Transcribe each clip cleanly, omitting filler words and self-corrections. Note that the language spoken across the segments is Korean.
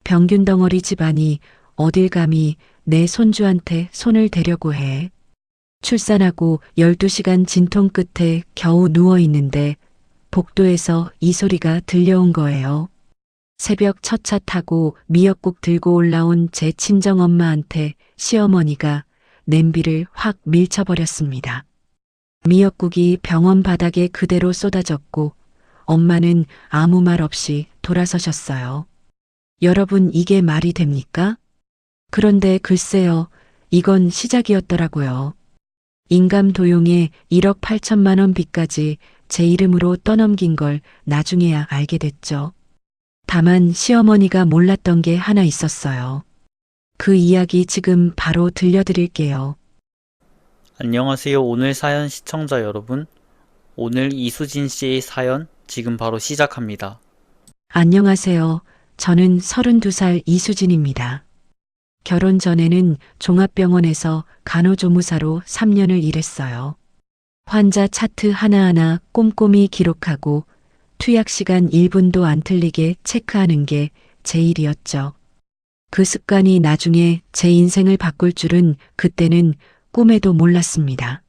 병균 덩어리 집안이 어딜 감히 내 손주한테 손을 대려고 해. 출산하고 12시간 진통 끝에 겨우 누워 있는데 복도에서 이 소리가 들려온 거예요. 새벽 첫 차 타고 미역국 들고 올라온 제 친정엄마한테 시어머니가 냄비를 확 밀쳐버렸습니다. 미역국이 병원 바닥에 그대로 쏟아졌고 엄마는 아무 말 없이 돌아서셨어요. 여러분, 이게 말이 됩니까? 그런데 글쎄요, 이건 시작이었더라고요. 인감 도용에 1억 8천만 원 빚까지 제 이름으로 떠넘긴 걸 나중에야 알게 됐죠. 다만 시어머니가 몰랐던 게 하나 있었어요. 그 이야기 지금 바로 들려드릴게요. 안녕하세요. 오늘 사연 시청자 여러분. 오늘 이수진 씨의 사연 지금 바로 시작합니다. 안녕하세요. 저는 32살 이수진입니다. 결혼 전에는 종합병원에서 간호조무사로 3년을 일했어요. 환자 차트 하나하나 꼼꼼히 기록하고 투약 시간 1분도 안 틀리게 체크하는 게 제 일이었죠. 그 습관이 나중에 제 인생을 바꿀 줄은 그때는 꿈에도 몰랐습니다.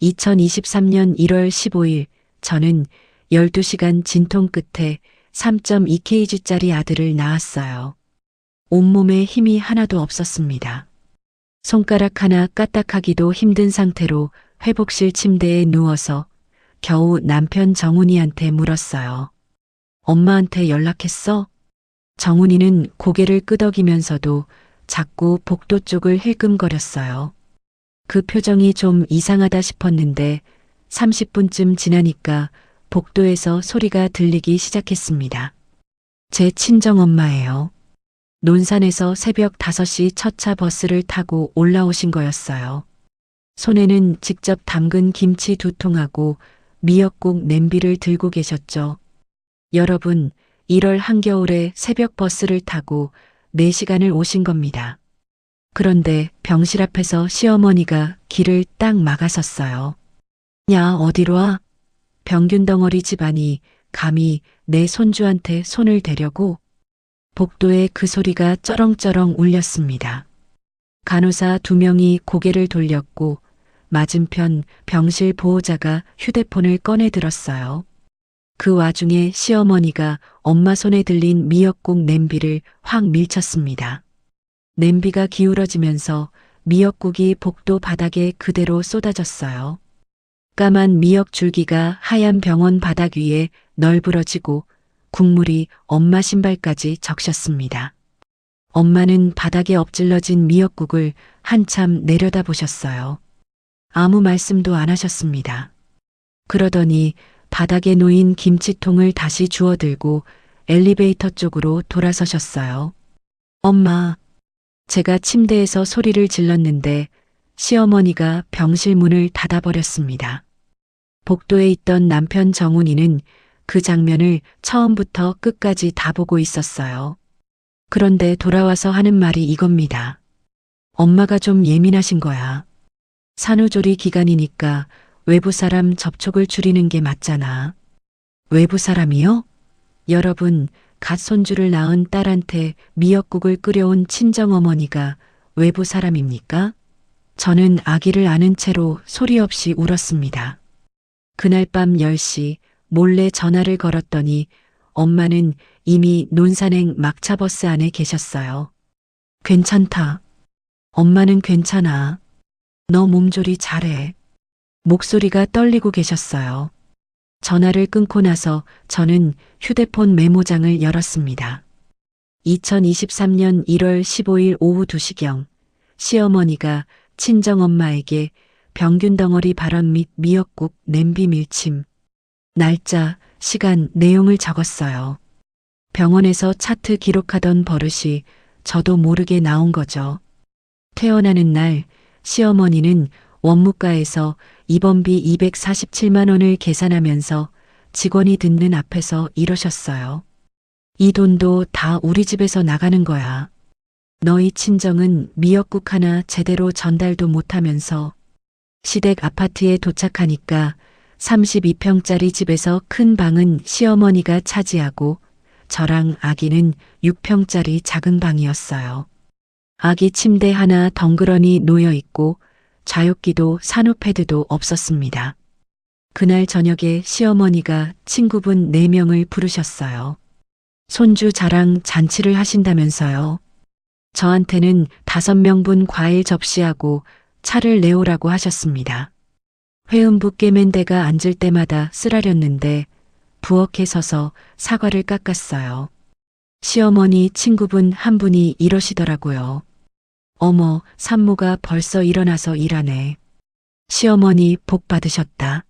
2023년 1월 15일 저는 12시간 진통 끝에 3.2kg짜리 아들을 낳았어요. 온몸에 힘이 하나도 없었습니다. 손가락 하나 까딱하기도 힘든 상태로 회복실 침대에 누워서 겨우 남편 정훈이한테 물었어요. 엄마한테 연락했어? 정훈이는 고개를 끄덕이면서도 자꾸 복도 쪽을 힐끔거렸어요. 그 표정이 좀 이상하다 싶었는데 30분쯤 지나니까 복도에서 소리가 들리기 시작했습니다. 제 친정엄마예요. 논산에서 새벽 5시 첫 차 버스를 타고 올라오신 거였어요. 손에는 직접 담근 김치 2통하고 미역국 냄비를 들고 계셨죠. 여러분, 1월 한겨울에 새벽 버스를 타고 4시간을 오신 겁니다. 그런데 병실 앞에서 시어머니가 길을 딱 막아섰어요. 야, 어디로 와? 병균 덩어리 집안이 감히 내 손주한테 손을 대려고? 복도에 그 소리가 쩌렁쩌렁 울렸습니다. 간호사 2명이 고개를 돌렸고 맞은편 병실 보호자가 휴대폰을 꺼내 들었어요. 그 와중에 시어머니가 엄마 손에 들린 미역국 냄비를 확 밀쳤습니다. 냄비가 기울어지면서 미역국이 복도 바닥에 그대로 쏟아졌어요. 까만 미역 줄기가 하얀 병원 바닥 위에 널브러지고 국물이 엄마 신발까지 적셨습니다. 엄마는 바닥에 엎질러진 미역국을 한참 내려다보셨어요. 아무 말씀도 안 하셨습니다. 그러더니 바닥에 놓인 김치통을 다시 주워들고 엘리베이터 쪽으로 돌아서셨어요. 엄마, 제가 침대에서 소리를 질렀는데 시어머니가 병실 문을 닫아버렸습니다. 복도에 있던 남편 정훈이는 그 장면을 처음부터 끝까지 다 보고 있었어요. 그런데 돌아와서 하는 말이 이겁니다. 엄마가 좀 예민하신 거야. 산후조리 기간이니까 외부 사람 접촉을 줄이는 게 맞잖아. 외부 사람이요? 여러분, 갓 손주를 낳은 딸한테 미역국을 끓여온 친정어머니가 외부 사람입니까? 저는 아기를 안은 채로 소리 없이 울었습니다. 그날 밤 10시 몰래 전화를 걸었더니 엄마는 이미 논산행 막차버스 안에 계셨어요. 괜찮다. 엄마는 괜찮아. 너 몸조리 잘해. 목소리가 떨리고 계셨어요. 전화를 끊고 나서 저는 휴대폰 메모장을 열었습니다. 2023년 1월 15일 오후 2시경 시어머니가 친정엄마에게 병균 덩어리 발언 및 미역국 냄비 밀침, 날짜, 시간, 내용을 적었어요. 병원에서 차트 기록하던 버릇이 저도 모르게 나온 거죠. 퇴원하는 날 시어머니는 원무과에서 입원비 247만 원을 계산하면서 직원이 듣는 앞에서 이러셨어요. 이 돈도 다 우리 집에서 나가는 거야. 너희 친정은 미역국 하나 제대로 전달도 못하면서. 시댁 아파트에 도착하니까 32평짜리 집에서 큰 방은 시어머니가 차지하고 저랑 아기는 6평짜리 작은 방이었어요. 아기 침대 하나 덩그러니 놓여 있고 좌욕기도 산후패드도 없었습니다. 그날 저녁에 시어머니가 친구분 4명을 부르셨어요. 손주 자랑 잔치를 하신다면서요. 저한테는 5명분 과일 접시하고 차를 내오라고 하셨습니다. 회음부 깨맨대가 앉을 때마다 쓰라렸는데 부엌에 서서 사과를 깎았어요. 시어머니 친구분 한 분이 이러시더라고요. 어머, 산모가 벌써 일어나서 일하네. 시어머니 복 받으셨다.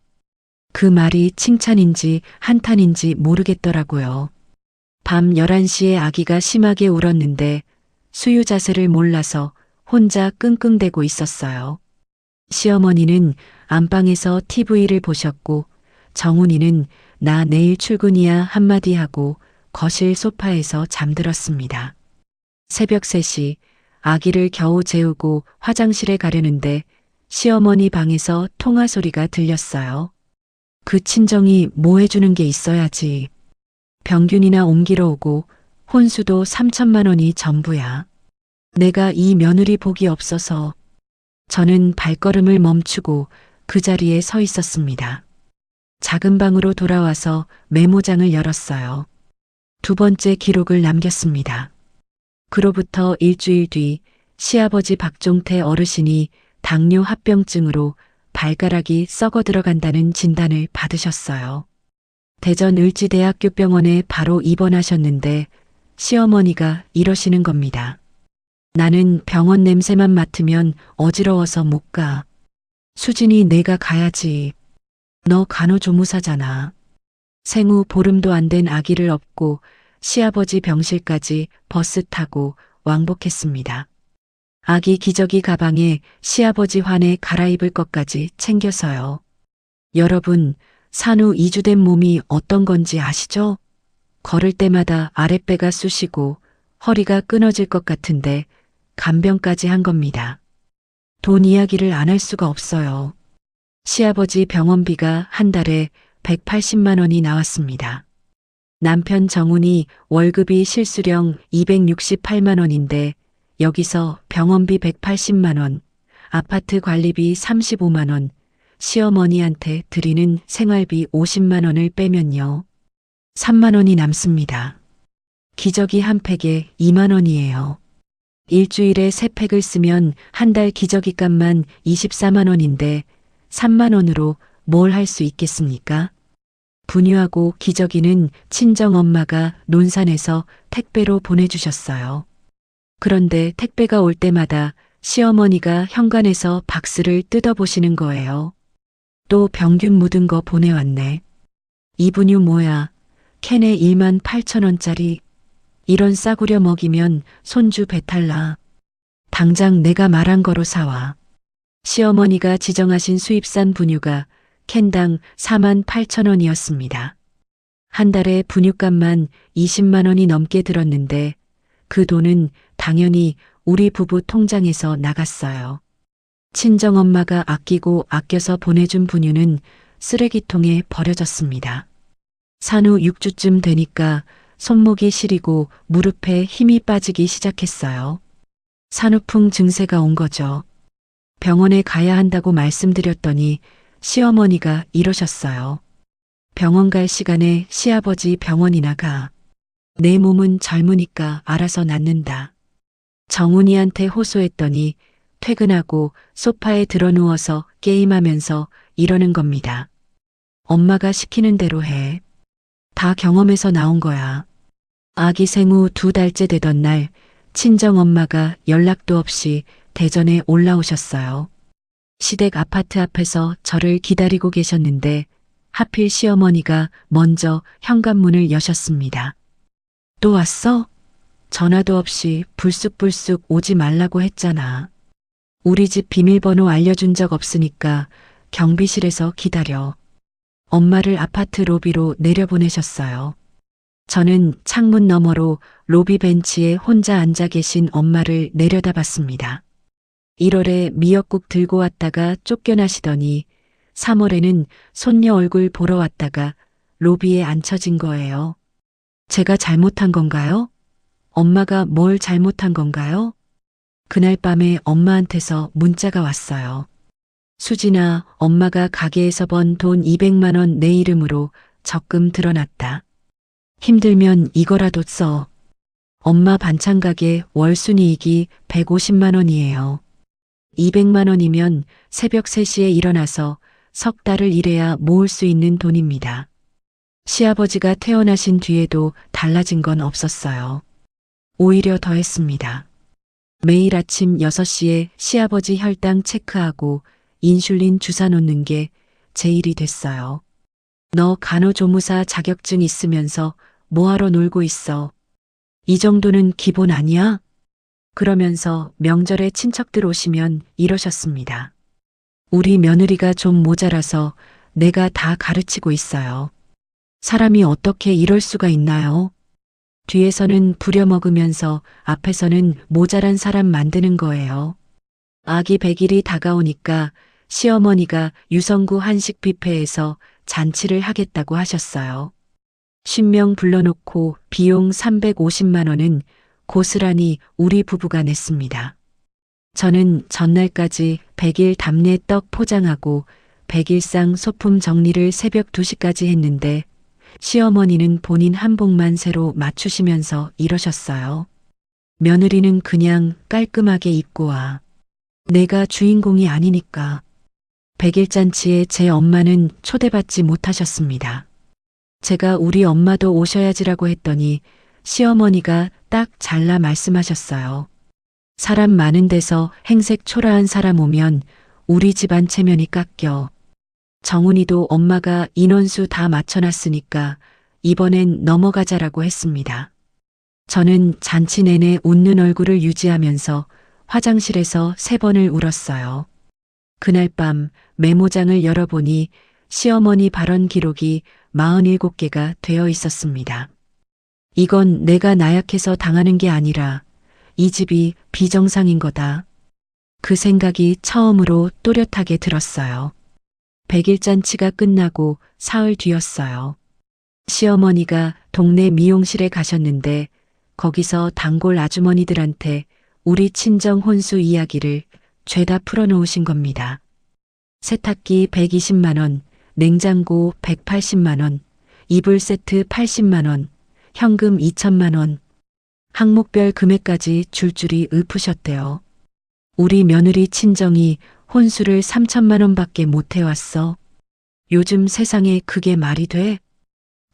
그 말이 칭찬인지 한탄인지 모르겠더라고요. 밤 11시에 아기가 심하게 울었는데 수유 자세를 몰라서 혼자 끙끙대고 있었어요. 시어머니는 안방에서 TV를 보셨고 정훈이는 나 내일 출근이야 한마디 하고 거실 소파에서 잠들었습니다. 새벽 3시 아기를 겨우 재우고 화장실에 가려는데 시어머니 방에서 통화 소리가 들렸어요. 그 친정이 뭐 해주는 게 있어야지. 병균이나 옮기러 오고 혼수도 3천만 원이 전부야. 내가 이 며느리 복이 없어서. 저는 발걸음을 멈추고 그 자리에 서 있었습니다. 작은 방으로 돌아와서 메모장을 열었어요. 2번째 기록을 남겼습니다. 그로부터 일주일 뒤 시아버지 박종태 어르신이 당뇨 합병증으로 발가락이 썩어 들어간다는 진단을 받으셨어요. 대전 을지대학교 병원에 바로 입원하셨는데 시어머니가 이러시는 겁니다. 나는 병원 냄새만 맡으면 어지러워서 못 가. 수진이 내가 가야지. 너 간호조무사잖아. 생후 보름도 안 된 아기를 업고 시아버지 병실까지 버스 타고 왕복했습니다. 아기 기저귀 가방에 시아버지 환에 갈아입을 것까지 챙겨서요. 여러분, 산후 2주 된 몸이 어떤 건지 아시죠? 걸을 때마다 아랫배가 쑤시고 허리가 끊어질 것 같은데 간병까지 한 겁니다. 돈 이야기를 안 할 수가 없어요. 시아버지 병원비가 한 달에 180만 원이 나왔습니다. 남편 정훈이 월급이 실수령 268만 원인데 여기서 병원비 180만 원, 아파트 관리비 35만 원, 시어머니한테 드리는 생활비 50만 원을 빼면요. 3만 원이 남습니다. 기저귀 한 팩에 2만 원이에요. 일주일에 3팩을 쓰면 한 달 기저귀 값만 24만 원인데 3만 원으로 뭘 할 수 있겠습니까? 분유하고 기저귀는 친정엄마가 논산에서 택배로 보내주셨어요. 그런데 택배가 올 때마다 시어머니가 현관에서 박스를 뜯어보시는 거예요. 또 병균 묻은 거 보내왔네. 이 분유 뭐야? 캔에 1만 8천 원짜리. 이런 싸구려 먹이면 손주 배탈 나. 당장 내가 말한 거로 사와. 시어머니가 지정하신 수입산 분유가 캔당 4만 8천 원이었습니다. 한 달에 분유값만 20만 원이 넘게 들었는데 그 돈은 당연히 우리 부부 통장에서 나갔어요. 친정엄마가 아끼고 아껴서 보내준 분유는 쓰레기통에 버려졌습니다. 산후 6주쯤 되니까 손목이 시리고 무릎에 힘이 빠지기 시작했어요. 산후풍 증세가 온 거죠. 병원에 가야 한다고 말씀드렸더니 시어머니가 이러셨어요. 병원 갈 시간에 시아버지 병원이나 가. 내 몸은 젊으니까 알아서 낫는다. 정훈이한테 호소했더니 퇴근하고 소파에 드러누워서 게임하면서 이러는 겁니다. 엄마가 시키는 대로 해. 다 경험에서 나온 거야. 아기 생후 2달째 되던 날 친정엄마가 연락도 없이 대전에 올라오셨어요. 시댁 아파트 앞에서 저를 기다리고 계셨는데 하필 시어머니가 먼저 현관문을 여셨습니다. 또 왔어? 전화도 없이 불쑥불쑥 오지 말라고 했잖아. 우리 집 비밀번호 알려준 적 없으니까 경비실에서 기다려. 엄마를 아파트 로비로 내려보내셨어요. 저는 창문 너머로 로비 벤치에 혼자 앉아 계신 엄마를 내려다봤습니다. 1월에 미역국 들고 왔다가 쫓겨나시더니 3월에는 손녀 얼굴 보러 왔다가 로비에 앉혀진 거예요. 제가 잘못한 건가요? 엄마가 뭘 잘못한 건가요? 그날 밤에 엄마한테서 문자가 왔어요. 수진아, 엄마가 가게에서 번 돈 200만 원 내 이름으로 적금 들어놨다. 힘들면 이거라도 써. 엄마 반찬 가게 월 순이익이 150만 원이에요. 200만 원이면 새벽 3시에 일어나서 석 달을 일해야 모을 수 있는 돈입니다. 시아버지가 퇴원하신 뒤에도 달라진 건 없었어요. 오히려 더했습니다. 매일 아침 6시에 시아버지 혈당 체크하고 인슐린 주사 놓는 게 제 일이 됐어요. 너 간호조무사 자격증 있으면서 뭐하러 놀고 있어? 이 정도는 기본 아니야? 그러면서 명절에 친척들 오시면 이러셨습니다. 우리 며느리가 좀 모자라서 내가 다 가르치고 있어요. 사람이 어떻게 이럴 수가 있나요? 뒤에서는 부려먹으면서 앞에서는 모자란 사람 만드는 거예요. 아기 100일이 다가오니까 시어머니가 유성구 한식 뷔페에서 잔치를 하겠다고 하셨어요. 50명 불러놓고 비용 350만 원은 고스란히 우리 부부가 냈습니다. 저는 전날까지 100일 답례 떡 포장하고 100일상 소품 정리를 새벽 2시까지 했는데 시어머니는 본인 한복만 새로 맞추시면서 이러셨어요. 며느리는 그냥 깔끔하게 입고 와. 내가 주인공이 아니니까. 100일 잔치에 제 엄마는 초대받지 못하셨습니다. 제가 우리 엄마도 오셔야지라고 했더니 시어머니가 딱 잘라 말씀하셨어요. 사람 많은 데서 행색 초라한 사람 오면 우리 집안 체면이 깎여. 정훈이도 엄마가 인원수 다 맞춰놨으니까 이번엔 넘어가자라고 했습니다. 저는 잔치 내내 웃는 얼굴을 유지하면서 화장실에서 3번을 울었어요. 그날 밤 메모장을 열어보니 시어머니 발언 기록이 47개가 되어 있었습니다. 이건 내가 나약해서 당하는 게 아니라 이 집이 비정상인 거다. 그 생각이 처음으로 또렷하게 들었어요. 100일 잔치가 끝나고 사흘 뒤였어요. 시어머니가 동네 미용실에 가셨는데 거기서 단골 아주머니들한테 우리 친정 혼수 이야기를 죄다 풀어놓으신 겁니다. 세탁기 120만 원, 냉장고 180만 원, 이불 세트 80만 원, 현금 2천만 원, 항목별 금액까지 줄줄이 읊으셨대요. 우리 며느리 친정이 혼수를 3천만 원밖에 못 해왔어. 요즘 세상에 그게 말이 돼?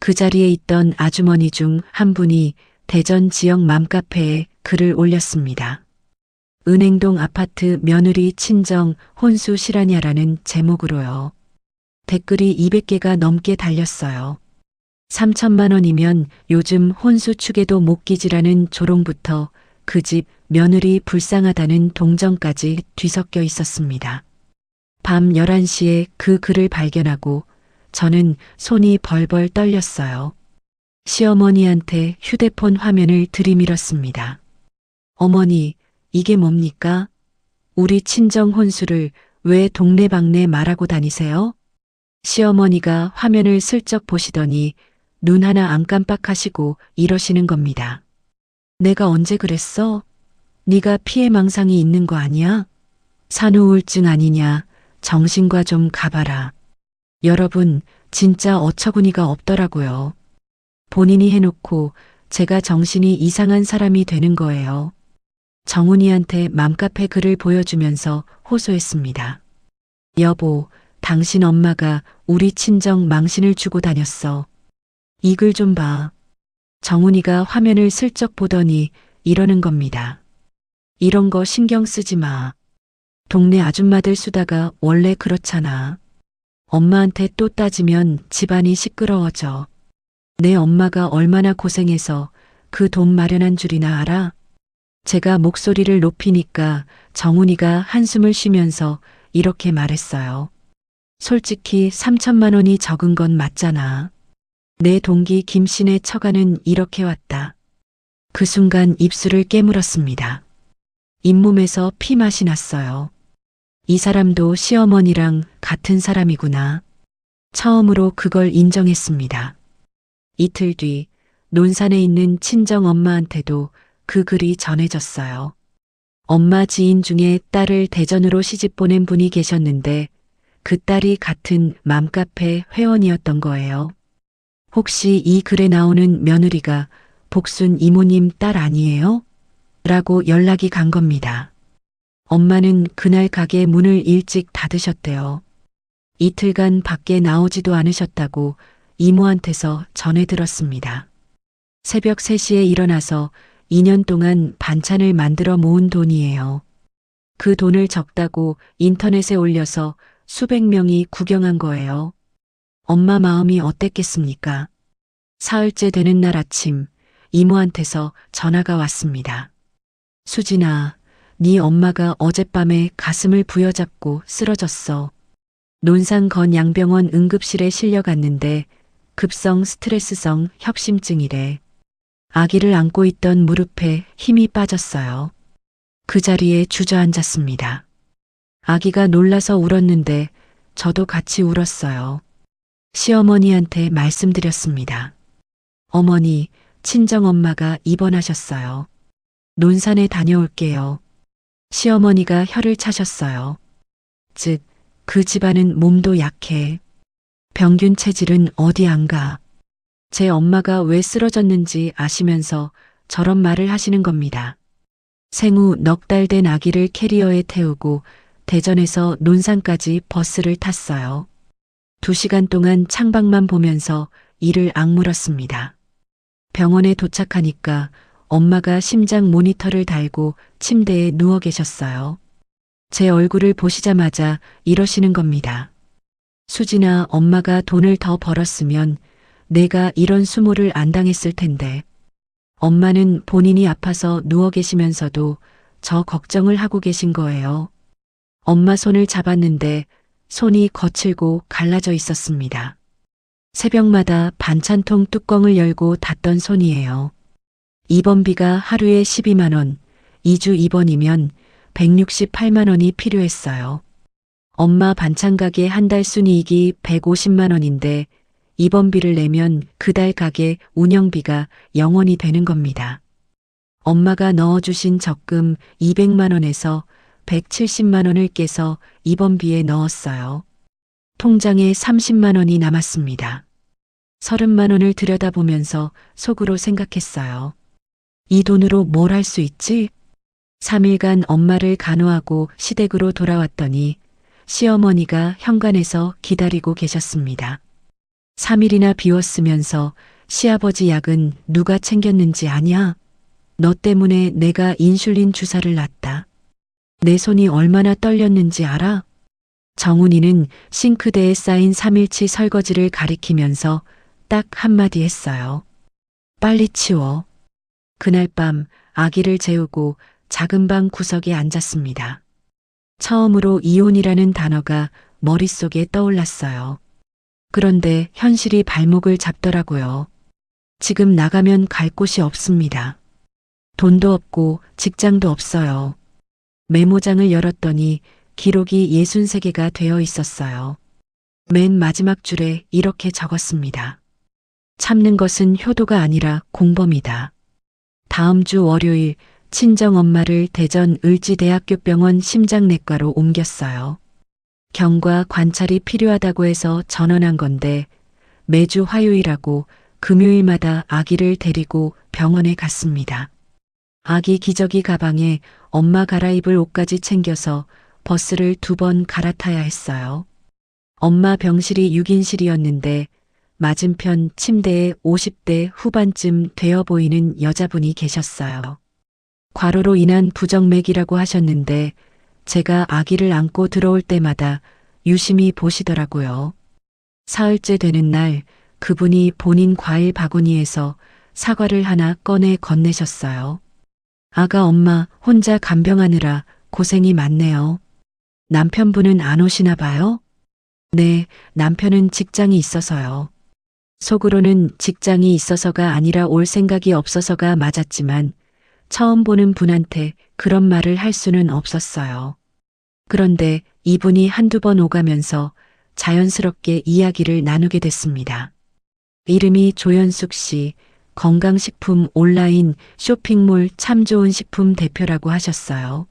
그 자리에 있던 아주머니 중 한 분이 대전 지역 맘카페에 글을 올렸습니다. 은행동 아파트 며느리 친정 혼수 실하냐라는 제목으로요. 댓글이 200개가 넘게 달렸어요. 3천만 원이면 요즘 혼수 축에도 못 끼지라는 조롱부터 그 집 며느리 불쌍하다는 동정까지 뒤섞여 있었습니다. 밤 11시에 그 글을 발견하고 저는 손이 벌벌 떨렸어요. 시어머니한테 휴대폰 화면을 들이밀었습니다. 어머니, 이게 뭡니까? 우리 친정 혼수를 왜 동네방네 말하고 다니세요? 시어머니가 화면을 슬쩍 보시더니 눈 하나 안 깜빡하시고 이러시는 겁니다. 내가 언제 그랬어? 네가 피해망상이 있는 거 아니야? 산후우울증 아니냐? 정신과 좀 가봐라. 여러분, 진짜 어처구니가 없더라고요. 본인이 해놓고 제가 정신이 이상한 사람이 되는 거예요. 정훈이한테 맘카페 글을 보여주면서 호소했습니다. 여보, 당신 엄마가 우리 친정 망신을 주고 다녔어. 이 글 좀 봐. 정훈이가 화면을 슬쩍 보더니 이러는 겁니다. 이런 거 신경 쓰지 마. 동네 아줌마들 수다가 원래 그렇잖아. 엄마한테 또 따지면 집안이 시끄러워져. 내 엄마가 얼마나 고생해서 그 돈 마련한 줄이나 알아? 제가 목소리를 높이니까 정훈이가 한숨을 쉬면서 이렇게 말했어요. 솔직히 3천만 원이 적은 건 맞잖아. 내 동기 김씨네 처가는 이렇게 왔다. 그 순간 입술을 깨물었습니다. 잇몸에서 피맛이 났어요. 이 사람도 시어머니랑 같은 사람이구나. 처음으로 그걸 인정했습니다. 이틀 뒤 논산에 있는 친정 엄마한테도 그 글이 전해졌어요. 엄마 지인 중에 딸을 대전으로 시집 보낸 분이 계셨는데 그 딸이 같은 맘카페 회원이었던 거예요. 혹시 이 글에 나오는 며느리가 복순 이모님 딸 아니에요? 라고 연락이 간 겁니다. 엄마는 그날 가게 문을 일찍 닫으셨대요. 이틀간 밖에 나오지도 않으셨다고 이모한테서 전해 들었습니다. 새벽 3시에 일어나서 2년 동안 반찬을 만들어 모은 돈이에요. 그 돈을 적다고 인터넷에 올려서 수백 명이 구경한 거예요. 엄마 마음이 어땠겠습니까? 사흘째 되는 날 아침 이모한테서 전화가 왔습니다. 수진아, 네 엄마가 어젯밤에 가슴을 부여잡고 쓰러졌어. 논산 건양병원 응급실에 실려갔는데 급성 스트레스성 협심증이래. 아기를 안고 있던 무릎에 힘이 빠졌어요. 그 자리에 주저앉았습니다. 아기가 놀라서 울었는데 저도 같이 울었어요. 시어머니한테 말씀드렸습니다. 어머니, 친정엄마가 입원하셨어요. 논산에 다녀올게요. 시어머니가 혀를 차셨어요. 즉, 그 집안은 몸도 약해. 병균 체질은 어디 안 가. 제 엄마가 왜 쓰러졌는지 아시면서 저런 말을 하시는 겁니다. 생후 넉 달 된 아기를 캐리어에 태우고 대전에서 논산까지 버스를 탔어요. 2시간 동안 창밖만 보면서 이를 악물었습니다. 병원에 도착하니까 엄마가 심장 모니터를 달고 침대에 누워 계셨어요. 제 얼굴을 보시자마자 이러시는 겁니다. 수진아, 엄마가 돈을 더 벌었으면 내가 이런 수모를 안 당했을 텐데. 엄마는 본인이 아파서 누워 계시면서도 저 걱정을 하고 계신 거예요. 엄마 손을 잡았는데 손이 거칠고 갈라져 있었습니다. 새벽마다 반찬통 뚜껑을 열고 닫던 손이에요. 입원비가 하루에 12만 원, 2주 입원이면 168만 원이 필요했어요. 엄마 반찬 가게 한 달 순이익이 150만 원인데 입원비를 내면 그 달 가게 운영비가 0원이 되는 겁니다. 엄마가 넣어주신 적금 200만 원에서 170만 원을 깨서 입원비에 넣었어요. 통장에 30만 원이 남았습니다. 30만 원을 들여다보면서 속으로 생각했어요. 이 돈으로 뭘 할 수 있지? 3일간 엄마를 간호하고 시댁으로 돌아왔더니 시어머니가 현관에서 기다리고 계셨습니다. 3일이나 비웠으면서 시아버지 약은 누가 챙겼는지 아냐? 너 때문에 내가 인슐린 주사를 놨다. 내 손이 얼마나 떨렸는지 알아? 정훈이는 싱크대에 쌓인 3일치 설거지를 가리키면서 딱 한마디 했어요. 빨리 치워. 그날 밤 아기를 재우고 작은 방 구석에 앉았습니다. 처음으로 이혼이라는 단어가 머릿속에 떠올랐어요. 그런데 현실이 발목을 잡더라고요. 지금 나가면 갈 곳이 없습니다. 돈도 없고 직장도 없어요. 메모장을 열었더니 기록이 63개가 되어 있었어요. 맨 마지막 줄에 이렇게 적었습니다. 참는 것은 효도가 아니라 공범이다. 다음 주 월요일 친정엄마를 대전 을지대학교병원 심장내과로 옮겼어요. 경과 관찰이 필요하다고 해서 전원한 건데 매주 화요일하고 금요일마다 아기를 데리고 병원에 갔습니다. 아기 기저귀 가방에 엄마 갈아입을 옷까지 챙겨서 버스를 2번 갈아타야 했어요. 엄마 병실이 6인실이었는데 맞은편 침대에 50대 후반쯤 되어 보이는 여자분이 계셨어요. 과로로 인한 부정맥이라고 하셨는데 제가 아기를 안고 들어올 때마다 유심히 보시더라고요. 사흘째 되는 날 그분이 본인 과일 바구니에서 사과를 하나 꺼내 건네셨어요. 아가 엄마 혼자 간병하느라 고생이 많네요. 남편분은 안 오시나 봐요? 네, 남편은 직장이 있어서요. 속으로는 직장이 있어서가 아니라 올 생각이 없어서가 맞았지만 처음 보는 분한테 그런 말을 할 수는 없었어요. 그런데 이분이 한두 번 오가면서 자연스럽게 이야기를 나누게 됐습니다. 이름이 조연숙 씨, 건강식품 온라인 쇼핑몰 참 좋은 식품 대표라고 하셨어요.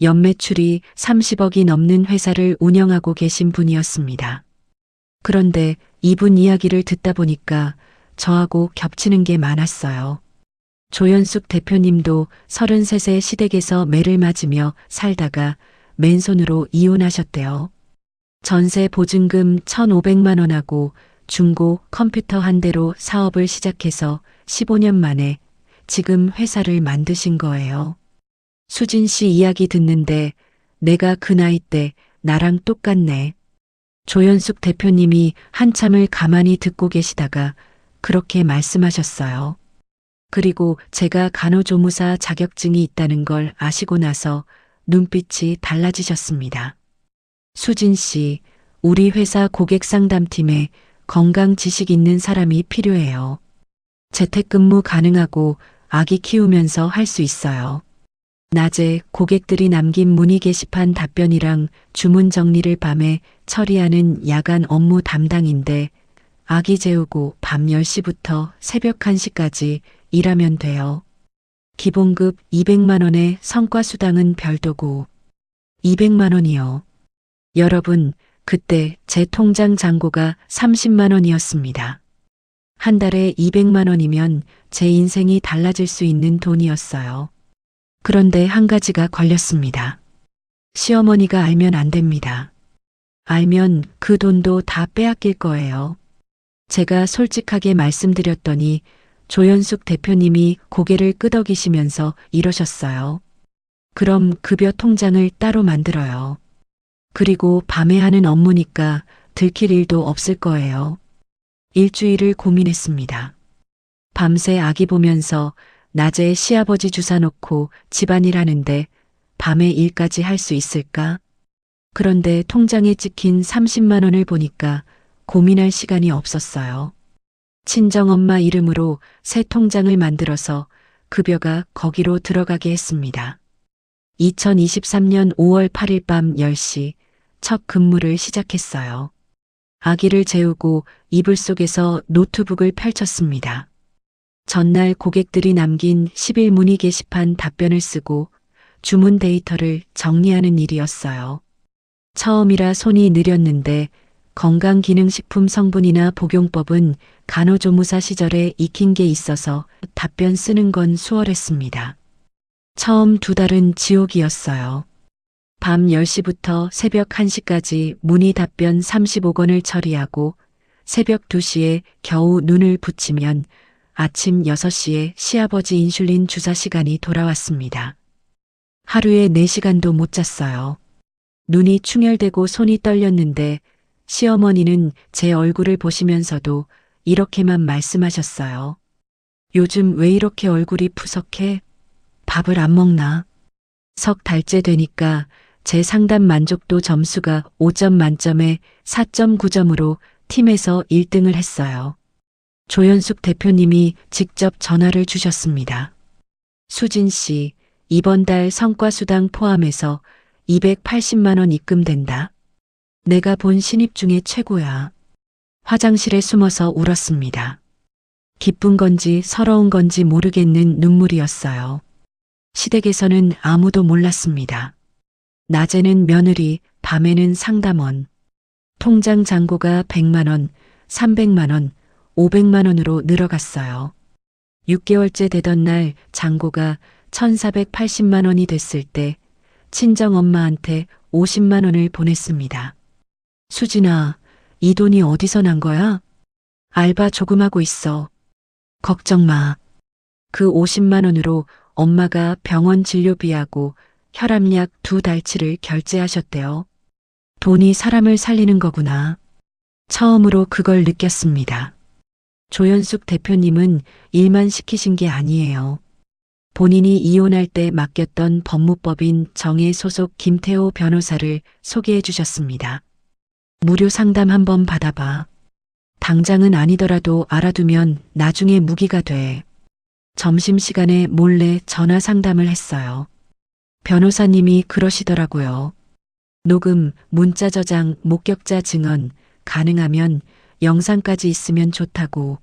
연매출이 30억이 넘는 회사를 운영하고 계신 분이었습니다. 그런데 이분 이야기를 듣다 보니까 저하고 겹치는 게 많았어요. 조연숙 대표님도 33세 시댁에서 매를 맞으며 살다가 맨손으로 이혼하셨대요. 전세 보증금 1,500만 원하고 중고 컴퓨터 한 대로 사업을 시작해서 15년 만에 지금 회사를 만드신 거예요. 수진 씨 이야기 듣는데 내가 그 나이 때 나랑 똑같네. 조연숙 대표님이 한참을 가만히 듣고 계시다가 그렇게 말씀하셨어요. 그리고 제가 간호조무사 자격증이 있다는 걸 아시고 나서 눈빛이 달라지셨습니다. 수진 씨, 우리 회사 고객 상담팀에 건강 지식 있는 사람이 필요해요. 재택근무 가능하고 아기 키우면서 할 수 있어요. 낮에 고객들이 남긴 문의 게시판 답변이랑 주문 정리를 밤에 처리하는 야간 업무 담당인데 아기 재우고 밤 10시부터 새벽 1시까지 일하면 돼요. 기본급 200만 원에 성과수당은 별도고 200만 원이요. 여러분, 그때 제 통장 잔고가 30만 원이었습니다. 한 달에 200만 원이면 제 인생이 달라질 수 있는 돈이었어요. 그런데 한 가지가 걸렸습니다. 시어머니가 알면 안 됩니다. 알면 그 돈도 다 빼앗길 거예요. 제가 솔직하게 말씀드렸더니 조연숙 대표님이 고개를 끄덕이시면서 이러셨어요. 그럼 급여 통장을 따로 만들어요. 그리고 밤에 하는 업무니까 들킬 일도 없을 거예요. 일주일을 고민했습니다. 밤새 아기 보면서 낮에 시아버지 주사 놓고 집안일 하는데 밤에 일까지 할 수 있을까? 그런데 통장에 찍힌 30만 원을 보니까 고민할 시간이 없었어요. 친정엄마 이름으로 새 통장을 만들어서 급여가 거기로 들어가게 했습니다. 2023년 5월 8일 밤 10시 첫 근무를 시작했어요. 아기를 재우고 이불 속에서 노트북을 펼쳤습니다. 전날 고객들이 남긴 10일 문의 게시판 답변을 쓰고 주문 데이터를 정리하는 일이었어요. 처음이라 손이 느렸는데 건강기능식품 성분이나 복용법은 간호조무사 시절에 익힌 게 있어서 답변 쓰는 건 수월했습니다. 처음 2달은 지옥이었어요. 밤 10시부터 새벽 1시까지 문의 답변 35건을 처리하고 새벽 2시에 겨우 눈을 붙이면 아침 6시에 시아버지 인슐린 주사 시간이 돌아왔습니다. 하루에 4시간도 못 잤어요. 눈이 충혈되고 손이 떨렸는데 시어머니는 제 얼굴을 보시면서도 이렇게만 말씀하셨어요. 요즘 왜 이렇게 얼굴이 푸석해? 밥을 안 먹나? 석 달째 되니까 제 상담 만족도 점수가 5점 만점에 4.9점으로 팀에서 1등을 했어요. 조연숙 대표님이 직접 전화를 주셨습니다. 수진 씨, 이번 달 성과수당 포함해서 280만 원 입금된다. 내가 본 신입 중에 최고야. 화장실에 숨어서 울었습니다. 기쁜 건지 서러운 건지 모르겠는 눈물이었어요. 시댁에서는 아무도 몰랐습니다. 낮에는 며느리, 밤에는 상담원. 통장 잔고가 100만 원, 300만 원, 500만 원으로 늘어갔어요. 6개월째 되던 날 잔고가 1,480만 원이 됐을 때 친정엄마한테 50만 원을 보냈습니다. 수진아, 이 돈이 어디서 난 거야? 알바 조금 하고 있어. 걱정 마. 그 50만 원으로 엄마가 병원 진료비하고 혈압약 2달치를 결제하셨대요. 돈이 사람을 살리는 거구나. 처음으로 그걸 느꼈습니다. 조연숙 대표님은 일만 시키신 게 아니에요. 본인이 이혼할 때 맡겼던 법무법인 정혜 소속 김태호 변호사를 소개해 주셨습니다. 무료 상담 한번 받아봐. 당장은 아니더라도 알아두면 나중에 무기가 돼. 점심시간에 몰래 전화 상담을 했어요. 변호사님이 그러시더라고요. 녹음, 문자 저장, 목격자 증언, 가능하면 영상까지 있으면 좋다고.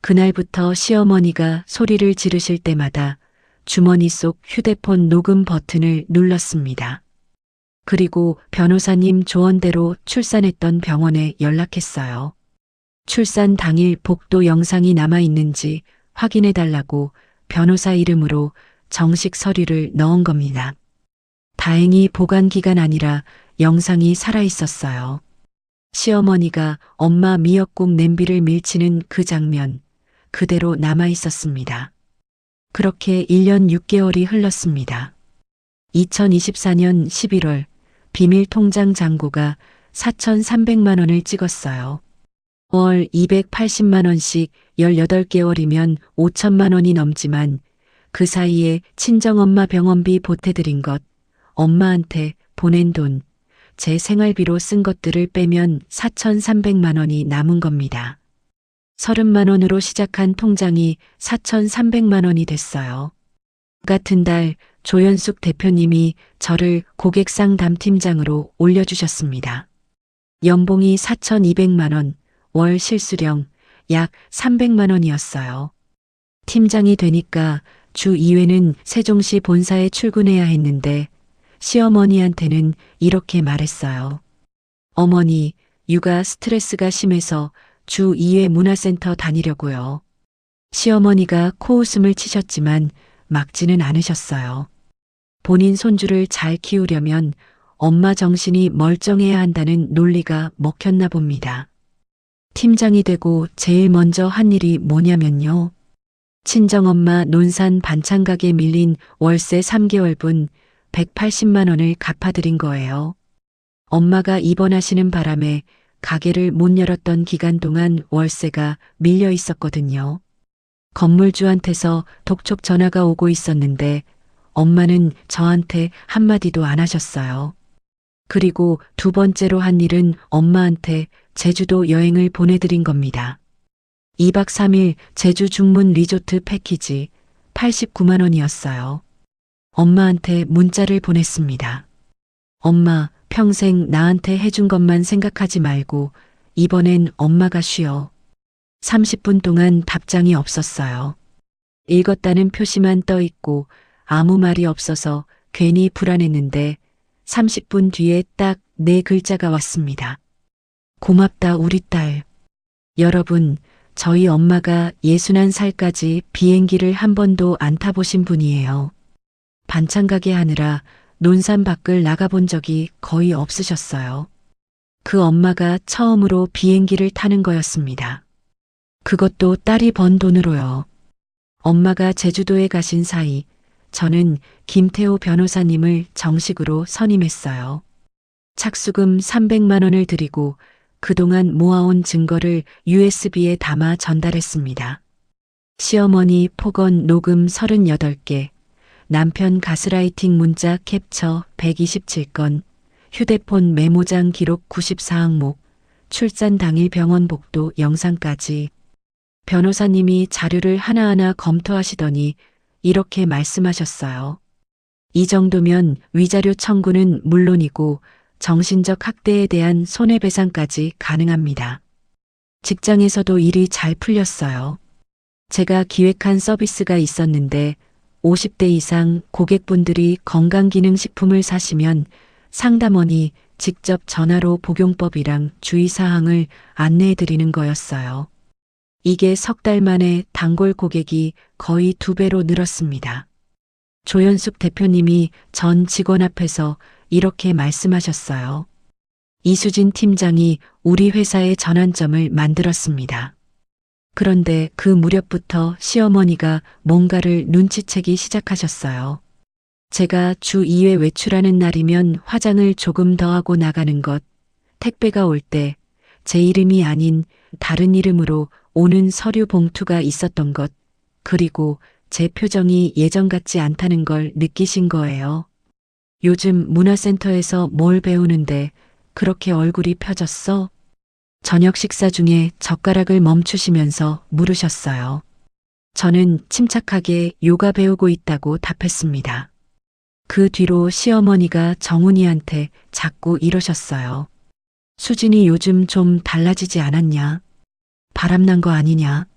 그날부터 시어머니가 소리를 지르실 때마다 주머니 속 휴대폰 녹음 버튼을 눌렀습니다. 그리고 변호사님 조언대로 출산했던 병원에 연락했어요. 출산 당일 복도 영상이 남아있는지 확인해 달라고 변호사 이름으로 정식 서류를 넣은 겁니다. 다행히 보관 기간 아니라 영상이 살아있었어요. 시어머니가 엄마 미역국 냄비를 밀치는 그 장면 그대로 남아있었습니다. 그렇게 1년 6개월이 흘렀습니다. 2024년 11월 비밀 통장 잔고가 4,300만 원을 찍었어요. 월 280만 원씩 18개월이면 5천만 원이 넘지만 그 사이에 친정엄마 병원비 보태드린 것, 엄마한테 보낸 돈, 제 생활비로 쓴 것들을 빼면 4,300만 원이 남은 겁니다. 30만 원으로 시작한 통장이 4,300만 원이 됐어요. 같은 달 조연숙 대표님이 저를 고객상담 팀장으로 올려주셨습니다. 연봉이 4,200만 원, 월 실수령 약 300만 원이었어요. 팀장이 되니까 주 2회는 세종시 본사에 출근해야 했는데 시어머니한테는 이렇게 말했어요. 어머니, 육아 스트레스가 심해서 주 2회 문화센터 다니려고요. 시어머니가 코웃음을 치셨지만 막지는 않으셨어요. 본인 손주를 잘 키우려면 엄마 정신이 멀쩡해야 한다는 논리가 먹혔나 봅니다. 팀장이 되고 제일 먼저 한 일이 뭐냐면요. 친정엄마 논산 반찬 가게 밀린 월세 3개월분 180만 원을 갚아드린 거예요. 엄마가 입원하시는 바람에 가게를 못 열었던 기간 동안 월세가 밀려 있었거든요. 건물주한테서 독촉 전화가 오고 있었는데 엄마는 저한테 한마디도 안 하셨어요. 그리고 두 번째로 한 일은 엄마한테 제주도 여행을 보내드린 겁니다. 2박 3일 제주 중문 리조트 패키지 89만 원이었어요. 엄마한테 문자를 보냈습니다. 엄마, 평생 나한테 해준 것만 생각하지 말고 이번엔 엄마가 쉬어. 30분 동안 답장이 없었어요. 읽었다는 표시만 떠 있고 아무 말이 없어서 괜히 불안했는데 30분 뒤에 딱 4글자가 왔습니다. 고맙다 우리 딸. 여러분, 저희 엄마가 61살까지 비행기를 한 번도 안 타보신 분이에요. 반찬 가게 하느라 논산 밖을 나가본 적이 거의 없으셨어요. 그 엄마가 처음으로 비행기를 타는 거였습니다. 그것도 딸이 번 돈으로요. 엄마가 제주도에 가신 사이 저는 김태호 변호사님을 정식으로 선임했어요. 착수금 300만 원을 드리고 그동안 모아온 증거를 USB에 담아 전달했습니다. 시어머니 폭언 녹음 38개, 남편 가스라이팅 문자 캡처 127건, 휴대폰 메모장 기록 94항목, 출산 당일 병원 복도 영상까지. 변호사님이 자료를 하나하나 검토하시더니 이렇게 말씀하셨어요. 이 정도면 위자료 청구는 물론이고 정신적 학대에 대한 손해배상까지 가능합니다. 직장에서도 일이 잘 풀렸어요. 제가 기획한 서비스가 있었는데 50대 이상 고객분들이 건강기능식품을 사시면 상담원이 직접 전화로 복용법이랑 주의사항을 안내해 드리는 거였어요. 이게 석 달 만에 단골 고객이 거의 2배로 늘었습니다. 조연숙 대표님이 전 직원 앞에서 이렇게 말씀하셨어요. 이수진 팀장이 우리 회사의 전환점을 만들었습니다. 그런데 그 무렵부터 시어머니가 뭔가를 눈치채기 시작하셨어요. 제가 주 2회 외출하는 날이면 화장을 조금 더 하고 나가는 것, 택배가 올 때 제 이름이 아닌 다른 이름으로 오는 서류 봉투가 있었던 것, 그리고 제 표정이 예전 같지 않다는 걸 느끼신 거예요. 요즘 문화센터에서 뭘 배우는데 그렇게 얼굴이 펴졌어? 저녁 식사 중에 젓가락을 멈추시면서 물으셨어요. 저는 침착하게 요가 배우고 있다고 답했습니다. 그 뒤로 시어머니가 정훈이한테 자꾸 이러셨어요. 수진이 요즘 좀 달라지지 않았냐? 바람난 거 아니냐?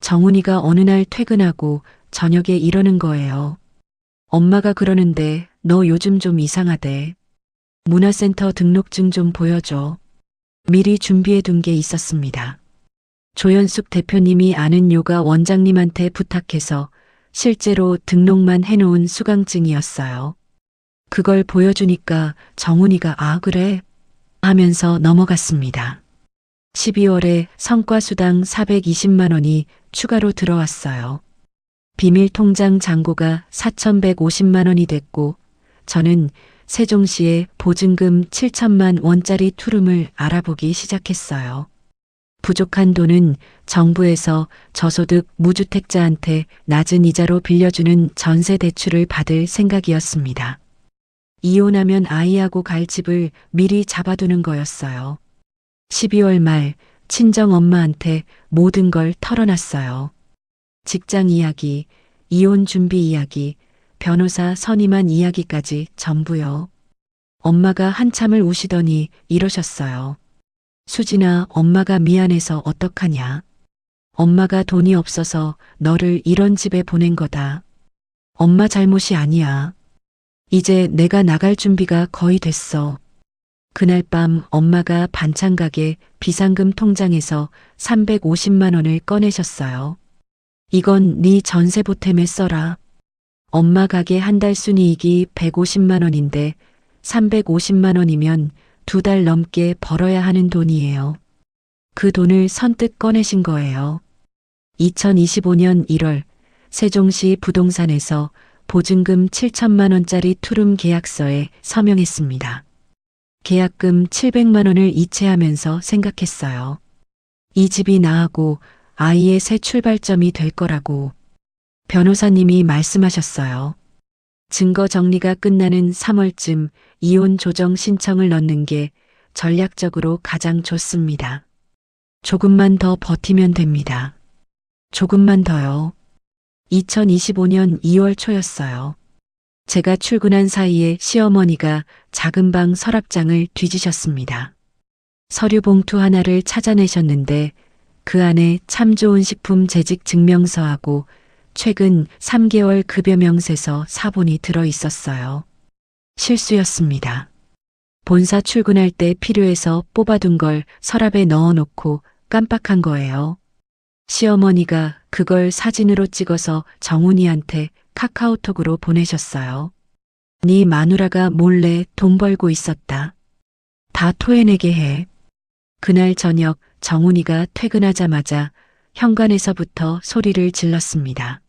정훈이가 어느 날 퇴근하고 저녁에 이러는 거예요. 엄마가 그러는데 너 요즘 좀 이상하대. 문화센터 등록증 좀 보여줘. 미리 준비해 둔 게 있었습니다. 조연숙 대표님이 아는 요가 원장님한테 부탁해서 실제로 등록만 해놓은 수강증이었어요. 그걸 보여주니까 정훈이가 아 그래? 하면서 넘어갔습니다. 12월에 성과수당 420만 원이 추가로 들어왔어요. 비밀 통장 잔고가 4,150만 원이 됐고 저는 세종시에 보증금 7천만 원짜리 투룸을 알아보기 시작했어요. 부족한 돈은 정부에서 저소득 무주택자한테 낮은 이자로 빌려주는 전세 대출을 받을 생각이었습니다. 이혼하면 아이하고 갈 집을 미리 잡아두는 거였어요. 12월 말 친정 엄마한테 모든 걸 털어놨어요. 직장 이야기, 이혼 준비 이야기, 변호사 선임한 이야기까지 전부요. 엄마가 한참을 우시더니 이러셨어요. 수진아, 엄마가 미안해서 어떡하냐. 엄마가 돈이 없어서 너를 이런 집에 보낸 거다. 엄마 잘못이 아니야. 이제 내가 나갈 준비가 거의 됐어. 그날 밤 엄마가 반찬 가게 비상금 통장에서 350만 원을 꺼내셨어요. 이건 네 전세 보탬에 써라. 엄마 가게 한 달 순이익이 150만 원인데 350만 원이면 2달 넘게 벌어야 하는 돈이에요. 그 돈을 선뜻 꺼내신 거예요. 2025년 1월 세종시 부동산에서 보증금 7천만 원짜리 투룸 계약서에 서명했습니다. 계약금 700만 원을 이체하면서 생각했어요. 이 집이 나하고 아이의 새 출발점이 될 거라고 변호사님이 말씀하셨어요. 증거 정리가 끝나는 3월쯤 이혼 조정 신청을 넣는 게 전략적으로 가장 좋습니다. 조금만 더 버티면 됩니다. 조금만 더요. 2025년 2월 초였어요. 제가 출근한 사이에 시어머니가 작은 방 서랍장을 뒤지셨습니다. 서류 봉투 하나를 찾아내셨는데 그 안에 참 좋은 식품 재직 증명서하고 최근 3개월 급여 명세서 사본이 들어 있었어요. 실수였습니다. 본사 출근할 때 필요해서 뽑아둔 걸 서랍에 넣어놓고 깜빡한 거예요. 시어머니가 그걸 사진으로 찍어서 정훈이한테 카카오톡으로 보내셨어요. 네 마누라가 몰래 돈 벌고 있었다. 다 토해내게 해. 그날 저녁 정훈이가 퇴근하자마자 현관에서부터 소리를 질렀습니다.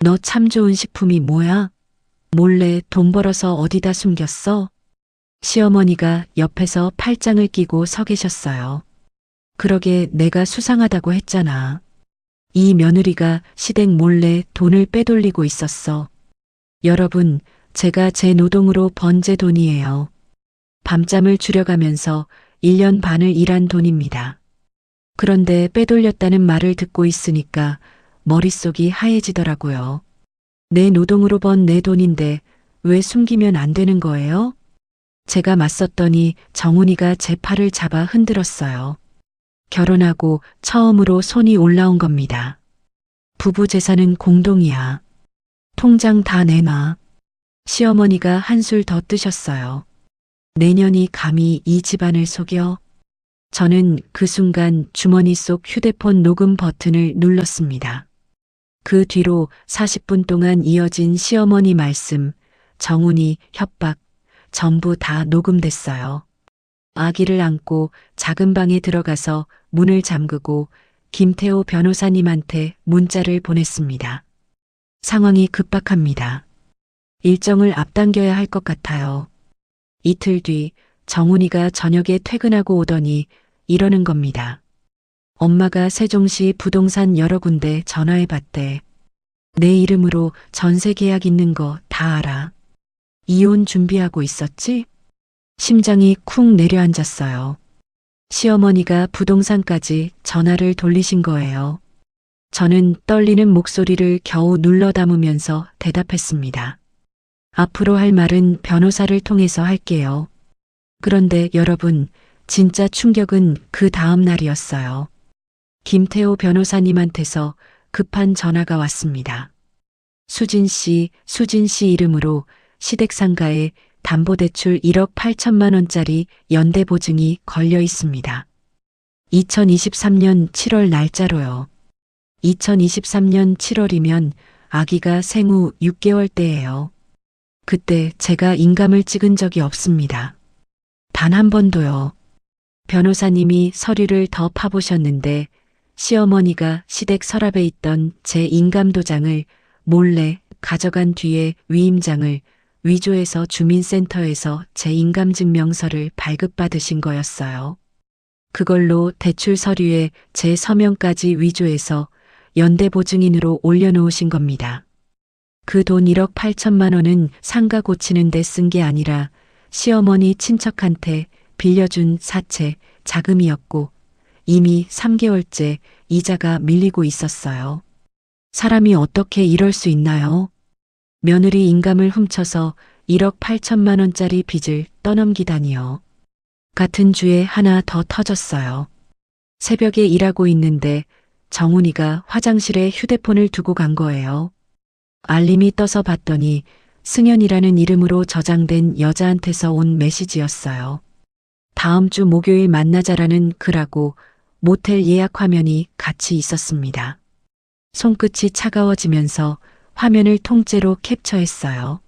너 참 좋은 식품이 뭐야? 몰래 돈 벌어서 어디다 숨겼어? 시어머니가 옆에서 팔짱을 끼고 서 계셨어요. 그러게 내가 수상하다고 했잖아. 이 며느리가 시댁 몰래 돈을 빼돌리고 있었어. 여러분, 제가 제 노동으로 번 제 돈이에요. 밤잠을 줄여가면서 1년 반을 일한 돈입니다. 그런데 빼돌렸다는 말을 듣고 있으니까 머릿속이 하얘지더라고요. 내 노동으로 번 내 돈인데 왜 숨기면 안 되는 거예요? 제가 맞섰더니 정훈이가 제 팔을 잡아 흔들었어요. 결혼하고 처음으로 손이 올라온 겁니다. 부부 재산은 공동이야. 통장 다 내놔. 시어머니가 한술 더 뜨셨어요. 내년이 감히 이 집안을 속여? 저는 그 순간 주머니 속 휴대폰 녹음 버튼을 눌렀습니다. 그 뒤로 40분 동안 이어진 시어머니 말씀, 정훈이 협박, 전부 다 녹음됐어요. 아기를 안고 작은 방에 들어가서 문을 잠그고 김태호 변호사님한테 문자를 보냈습니다. 상황이 급박합니다. 일정을 앞당겨야 할 것 같아요. 이틀 뒤 정훈이가 저녁에 퇴근하고 오더니 이러는 겁니다. 엄마가 세종시 부동산 여러 군데 전화해 봤대. 내 이름으로 전세 계약 있는 거 다 알아. 이혼 준비하고 있었지? 심장이 쿵 내려앉았어요. 시어머니가 부동산까지 전화를 돌리신 거예요. 저는 떨리는 목소리를 겨우 눌러 담으면서 대답했습니다. 앞으로 할 말은 변호사를 통해서 할게요. 그런데 여러분, 진짜 충격은 그 다음 날이었어요. 김태호 변호사님한테서 급한 전화가 왔습니다. 수진 씨 이름으로 시댁상가에 담보대출 1억 8천만 원짜리 연대보증이 걸려 있습니다. 2023년 7월 날짜로요. 2023년 7월이면 아기가 생후 6개월 때예요. 그때 제가 인감을 찍은 적이 없습니다. 단 한 번도요. 변호사님이 서류를 더 파보셨는데 시어머니가 시댁 서랍에 있던 제 인감도장을 몰래 가져간 뒤에 위임장을 위조해서 주민센터에서 제 인감증명서를 발급받으신 거였어요. 그걸로 대출 서류에 제 서명까지 위조해서 연대보증인으로 올려놓으신 겁니다. 그 돈 1억 8천만 원은 상가 고치는 데 쓴 게 아니라 시어머니 친척한테 빌려준 사채 자금이었고 이미 3개월째 이자가 밀리고 있었어요. 사람이 어떻게 이럴 수 있나요? 며느리 인감을 훔쳐서 1억 8천만 원짜리 빚을 떠넘기다니요. 같은 주에 하나 더 터졌어요. 새벽에 일하고 있는데 정훈이가 화장실에 휴대폰을 두고 간 거예요. 알림이 떠서 봤더니 승연이라는 이름으로 저장된 여자한테서 온 메시지였어요. 다음 주 목요일 만나자라는 글하고 모텔 예약 화면이 같이 있었습니다. 손끝이 차가워지면서 화면을 통째로 캡처했어요.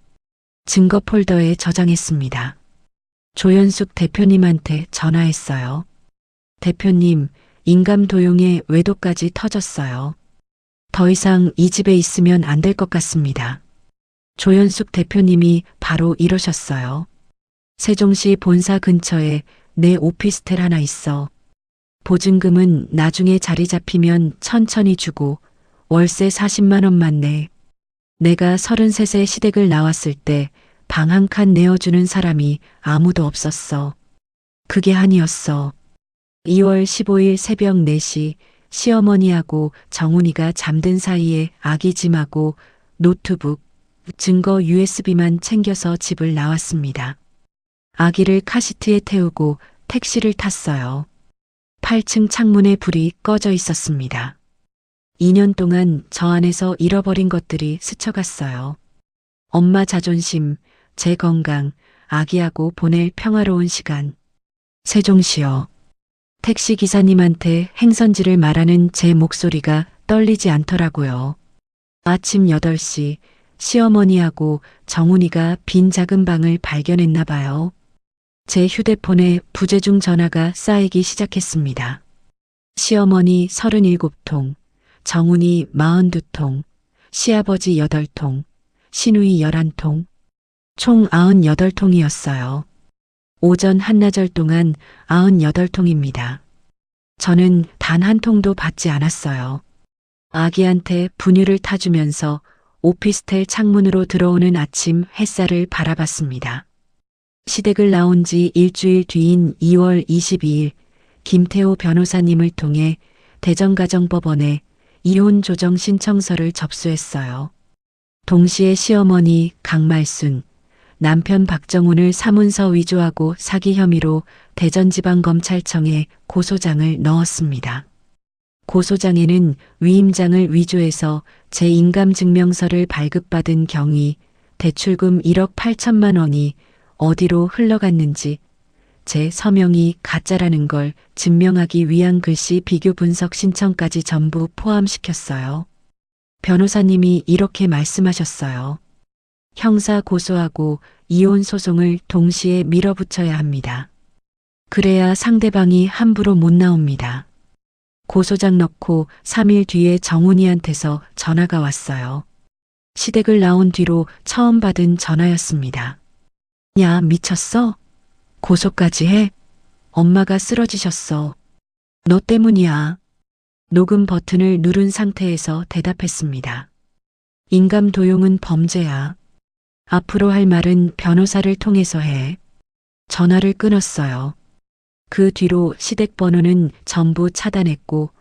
증거 폴더에 저장했습니다. 조연숙 대표님한테 전화했어요. 대표님, 인감 도용에 외도까지 터졌어요. 더 이상 이 집에 있으면 안 될 것 같습니다. 조연숙 대표님이 바로 이러셨어요. 세종시 본사 근처에 내 오피스텔 하나 있어. 보증금은 나중에 자리 잡히면 천천히 주고 월세 40만 원만 내. 내가 33세 시댁을 나왔을 때 방 한 칸 내어주는 사람이 아무도 없었어. 그게 한이었어. 2월 15일 새벽 4시 시어머니하고 정훈이가 잠든 사이에 아기 짐하고 노트북, 증거 USB만 챙겨서 집을 나왔습니다. 아기를 카시트에 태우고 택시를 탔어요. 8층 창문에 불이 꺼져 있었습니다. 2년 동안 저 안에서 잃어버린 것들이 스쳐갔어요. 엄마 자존심, 제 건강, 아기하고 보낼 평화로운 시간. 세종시요. 택시 기사님한테 행선지를 말하는 제 목소리가 떨리지 않더라고요. 아침 8시 시어머니하고 정훈이가 빈 작은 방을 발견했나 봐요. 제 휴대폰에 부재중 전화가 쌓이기 시작했습니다. 시어머니 37통, 정훈이 42통, 시아버지 8통, 시누이 11통, 총 98통이었어요. 오전 한나절 동안 98통입니다. 저는 단 한 통도 받지 않았어요. 아기한테 분유를 타주면서 오피스텔 창문으로 들어오는 아침 햇살을 바라봤습니다. 시댁을 나온 지 일주일 뒤인 2월 22일 김태호 변호사님을 통해 대전가정법원에 이혼 조정 신청서를 접수했어요. 동시에 시어머니 강말순, 남편 박정훈을 사문서 위조하고 사기 혐의로 대전지방검찰청에 고소장을 넣었습니다. 고소장에는 위임장을 위조해서 제 인감증명서를 발급받은 경위, 대출금 1억 8천만 원이 어디로 흘러갔는지, 제 서명이 가짜라는 걸 증명하기 위한 글씨 비교 분석 신청까지 전부 포함시켰어요. 변호사님이 이렇게 말씀하셨어요. 형사 고소하고 이혼 소송을 동시에 밀어붙여야 합니다. 그래야 상대방이 함부로 못 나옵니다. 고소장 넣고 3일 뒤에 정훈이한테서 전화가 왔어요. 시댁을 나온 뒤로 처음 받은 전화였습니다. 야, 미쳤어? 고소까지 해? 엄마가 쓰러지셨어. 너 때문이야. 녹음 버튼을 누른 상태에서 대답했습니다. 인감 도용은 범죄야. 앞으로 할 말은 변호사를 통해서 해. 전화를 끊었어요. 그 뒤로 시댁 번호는 전부 차단했고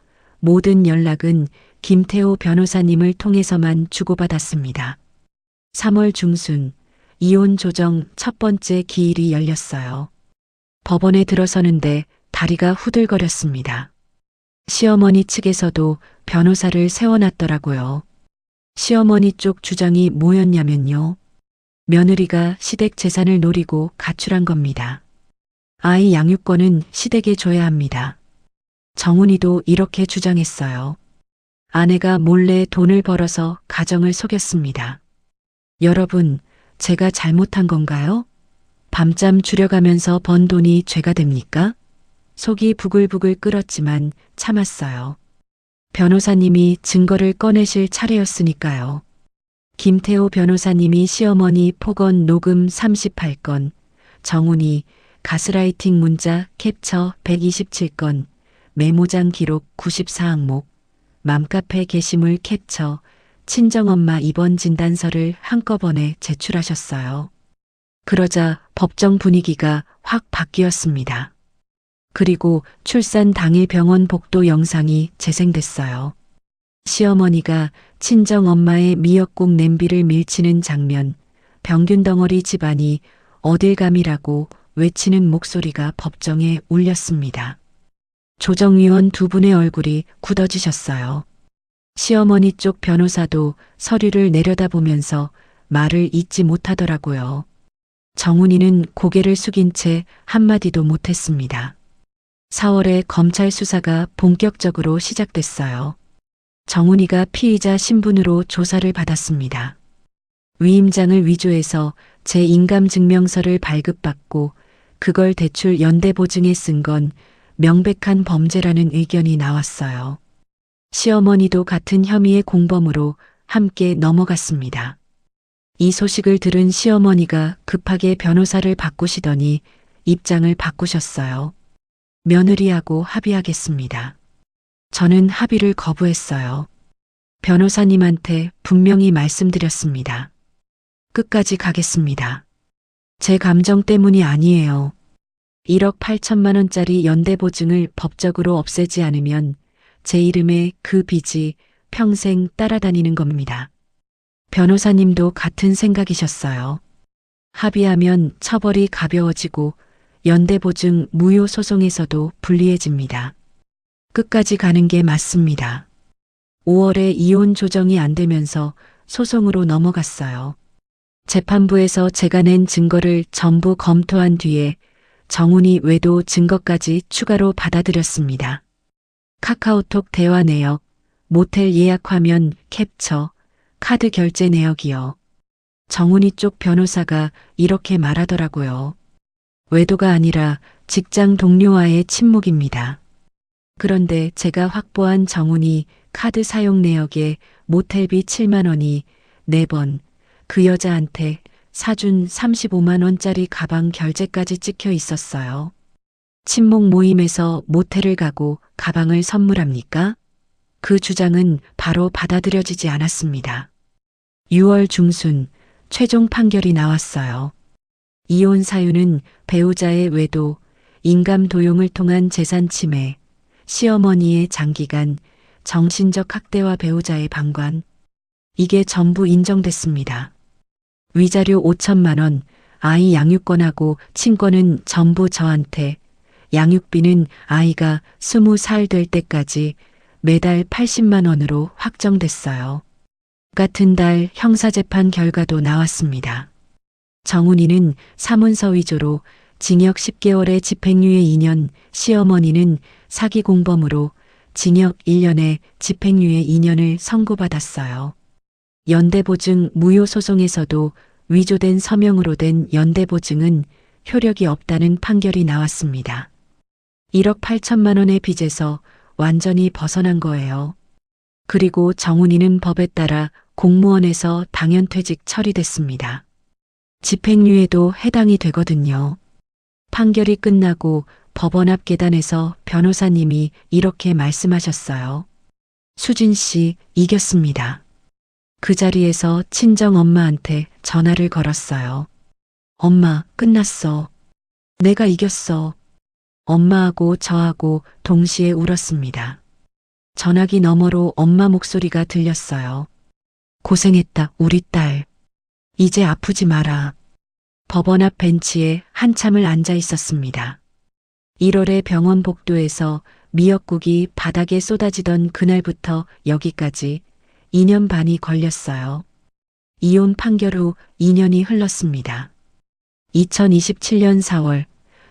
모든 연락은 김태호 변호사님을 통해서만 주고받았습니다. 3월 중순 이혼 조정 첫 번째 기일이 열렸어요. 법원에 들어서는데 다리가 후들거렸습니다. 시어머니 측에서도 변호사를 세워놨더라고요. 시어머니 쪽 주장이 뭐였냐면요. 며느리가 시댁 재산을 노리고 가출한 겁니다. 아이 양육권은 시댁에 줘야 합니다. 정훈이도 이렇게 주장했어요. 아내가 몰래 돈을 벌어서 가정을 속였습니다. 여러분, 제가 잘못한 건가요? 밤잠 줄여가면서 번 돈이 죄가 됩니까? 속이 부글부글 끓었지만 참았어요. 변호사님이 증거를 꺼내실 차례였으니까요. 김태호 변호사님이 시어머니 폭언 녹음 38건, 정훈이 가스라이팅 문자 캡처 127건, 메모장 기록 94항목, 맘카페 게시물 캡처, 친정엄마 입원 진단서를 한꺼번에 제출하셨어요. 그러자 법정 분위기가 확 바뀌었습니다. 그리고 출산 당일 병원 복도 영상이 재생됐어요. 시어머니가 친정엄마의 미역국 냄비를 밀치는 장면, 병균 덩어리 집안이 어딜 감이라고 외치는 목소리가 법정에 울렸습니다. 조정위원 두 분의 얼굴이 굳어지셨어요. 시어머니 쪽 변호사도 서류를 내려다보면서 말을 잇지 못하더라고요. 정훈이는 고개를 숙인 채 한마디도 못했습니다. 4월에 검찰 수사가 본격적으로 시작됐어요. 정훈이가 피의자 신분으로 조사를 받았습니다. 위임장을 위조해서 제 인감증명서를 발급받고 그걸 대출 연대보증에 쓴 건 명백한 범죄라는 의견이 나왔어요. 시어머니도 같은 혐의의 공범으로 함께 넘어갔습니다. 이 소식을 들은 시어머니가 급하게 변호사를 바꾸시더니 입장을 바꾸셨어요. 며느리하고 합의하겠습니다. 저는 합의를 거부했어요. 변호사님한테 분명히 말씀드렸습니다. 끝까지 가겠습니다. 제 감정 때문이 아니에요. 1억 8천만 원짜리 연대보증을 법적으로 없애지 않으면 제 이름에 그 빚이 평생 따라다니는 겁니다. 변호사님도 같은 생각이셨어요. 합의하면 처벌이 가벼워지고 연대보증 무효 소송에서도 불리해집니다. 끝까지 가는 게 맞습니다. 5월에 이혼 조정이 안 되면서 소송으로 넘어갔어요. 재판부에서 제가 낸 증거를 전부 검토한 뒤에 정훈이 외도 증거까지 추가로 받아들였습니다. 카카오톡 대화 내역, 모텔 예약 화면 캡처, 카드 결제 내역이요. 정훈이 쪽 변호사가 이렇게 말하더라고요. 외도가 아니라 직장 동료와의 침묵입니다. 그런데 제가 확보한 정훈이 카드 사용 내역에 모텔비 7만 원이 4번, 그 여자한테 사준 35만 원짜리 가방 결제까지 찍혀 있었어요. 친목 모임에서 모텔을 가고 가방을 선물합니까? 그 주장은 바로 받아들여지지 않았습니다. 6월 중순 최종 판결이 나왔어요. 이혼 사유는 배우자의 외도, 인감 도용을 통한 재산 침해, 시어머니의 장기간 정신적 학대와 배우자의 방관. 이게 전부 인정됐습니다. 위자료 5천만 원, 아이 양육권하고 친권은 전부 저한테, 양육비는 아이가 20살 될 때까지 매달 80만 원으로 확정됐어요. 같은 달 형사재판 결과도 나왔습니다. 정훈이는 사문서 위조로 징역 10개월에 집행유예 2년, 시어머니는 사기 공범으로 징역 1년에 집행유예 2년을 선고받았어요. 연대보증 무효 소송에서도 위조된 서명으로 된 연대보증은 효력이 없다는 판결이 나왔습니다. 1억 8천만 원의 빚에서 완전히 벗어난 거예요. 그리고 정훈이는 법에 따라 공무원에서 당연퇴직 처리됐습니다. 집행유예도 해당이 되거든요. 판결이 끝나고 법원 앞 계단에서 변호사님이 이렇게 말씀하셨어요. 수진 씨 이겼습니다. 그 자리에서 친정 엄마한테 전화를 걸었어요. 엄마, 끝났어. 내가 이겼어. 엄마하고 저하고 동시에 울었습니다. 전화기 너머로 엄마 목소리가 들렸어요. 고생했다, 우리 딸. 이제 아프지 마라. 법원 앞 벤치에 한참을 앉아 있었습니다. 1월에 병원 복도에서 미역국이 바닥에 쏟아지던 그날부터 여기까지 2년 반이 걸렸어요. 이혼 판결 후 2년이 흘렀습니다. 2027년 4월,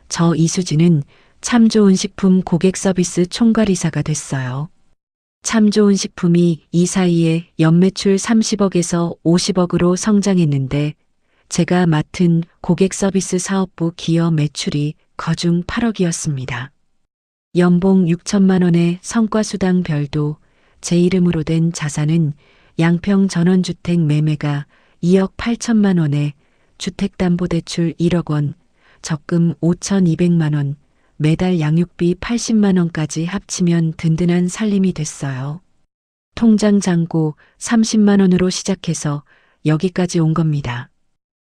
저 이수진은 참 좋은 식품 고객 서비스 총괄이사가 됐어요. 참 좋은 식품이 이 사이에 연매출 30억에서 50억으로 성장했는데 제가 맡은 고객 서비스 사업부 기업 매출이 거중 8억이었습니다. 연봉 6천만 원의 성과수당 별도, 제 이름으로 된 자산은 양평 전원주택 매매가 2억 8천만 원에 주택담보대출 1억 원, 적금 5,200만 원, 매달 양육비 80만 원까지 합치면 든든한 살림이 됐어요. 통장 잔고 30만 원으로 시작해서 여기까지 온 겁니다.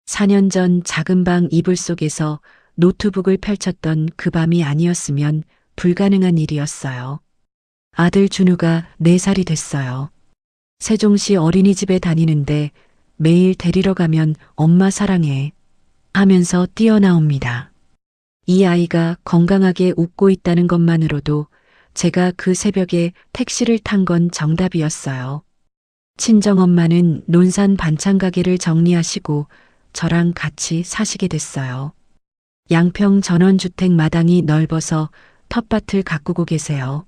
4년 전 작은 방 이불 속에서 노트북을 펼쳤던 그 밤이 아니었으면 불가능한 일이었어요. 아들 준우가 4살이 됐어요. 세종시 어린이집에 다니는데 매일 데리러 가면 엄마 사랑해 하면서 뛰어나옵니다. 이 아이가 건강하게 웃고 있다는 것만으로도 제가 그 새벽에 택시를 탄 건 정답이었어요. 친정엄마는 논산 반찬 가게를 정리하시고 저랑 같이 사시게 됐어요. 양평 전원주택 마당이 넓어서 텃밭을 가꾸고 계세요.